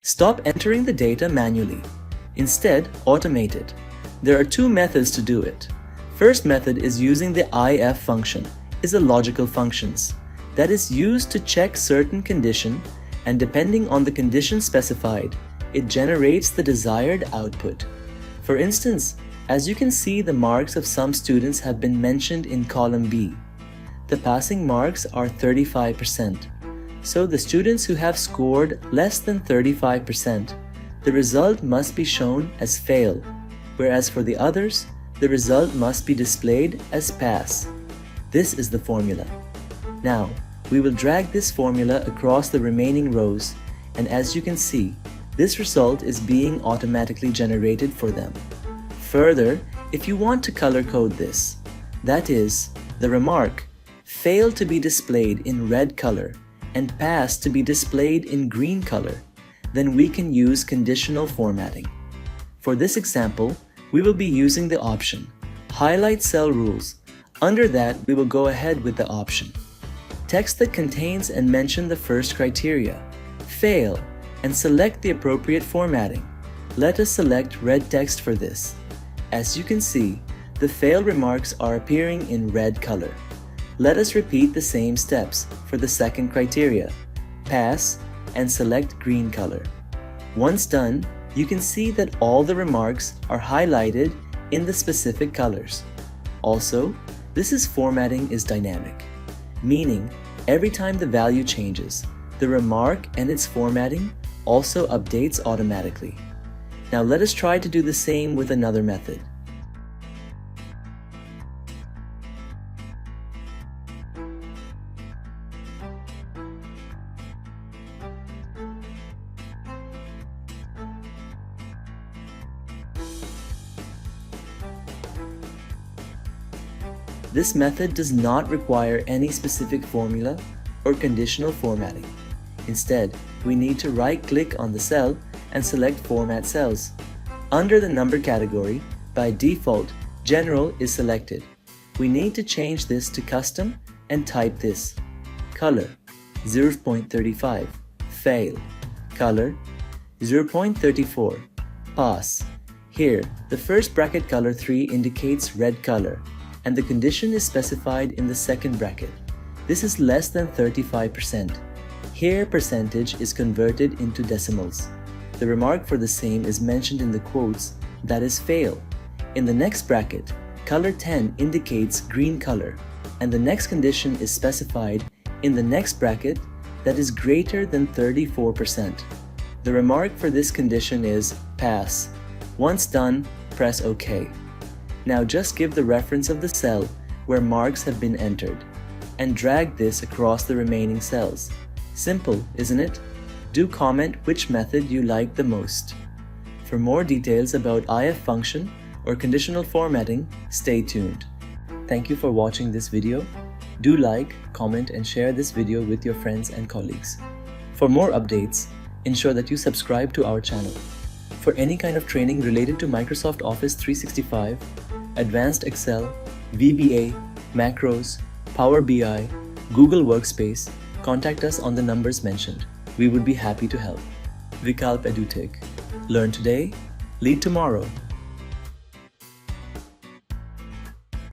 Stop entering the data manually. Instead, automate it. There are two methods to do it. First method is using the if function, is a logical functions that is used to check certain condition, and depending on the condition specified, it generates the desired output. For instance, as you can see, the marks of some students have been mentioned in column B. The passing marks are 35%. So the students who have scored less than 35%, the result must be shown as fail, whereas for the others, the result must be displayed as pass. This is the formula. Now, we will drag this formula across the remaining rows, and as you can see, this result is being automatically generated for them. Further, if you want to color code this, that is, the remark fail to be displayed in red color and pass to be displayed in green color, then we can use conditional formatting. For this example, we will be using the option Highlight Cell Rules. Under that, we will go ahead with the option Text that contains and mention the first criteria, fail, and select the appropriate formatting. Let us select red text for this. As you can see, the fail remarks are appearing in red color. Let us repeat the same steps for the second criteria, pass, and select green color. Once done, you can see that all the remarks are highlighted in the specific colors. Also, this formatting is dynamic, meaning every time the value changes, the remark and its formatting also updates automatically. Now let us try to do the same with another method. This method does not require any specific formula or conditional formatting. Instead, we need to right-click on the cell and select Format Cells. Under the number category, by default, General is selected. We need to change this to Custom and type this. Color 0.35, Fail. Color 0.34, Pass. Here, the first bracket color 3 indicates red color, and the condition is specified in the second bracket. This is less than 35%. Here, percentage is converted into decimals. The remark for the same is mentioned in the quotes, that is fail. In the next bracket, color 10 indicates green color, and the next condition is specified in the next bracket, that is greater than 34%. The remark for this condition is pass. Once done, press OK. Now just give the reference of the cell where marks have been entered, and drag this across the remaining cells. Simple, isn't it? Do comment which method you like the most. For more details about if function or conditional formatting, stay tuned. Thank you for watching this video. Do like, comment, and share this video with your friends and colleagues. For more updates, ensure that you subscribe to our channel. For any kind of training related to Microsoft Office 365, Advanced Excel, VBA, Macros, Power BI, Google Workspace, contact us on the numbers mentioned. We would be happy to help. Vikalp EduTech. Learn today, lead tomorrow.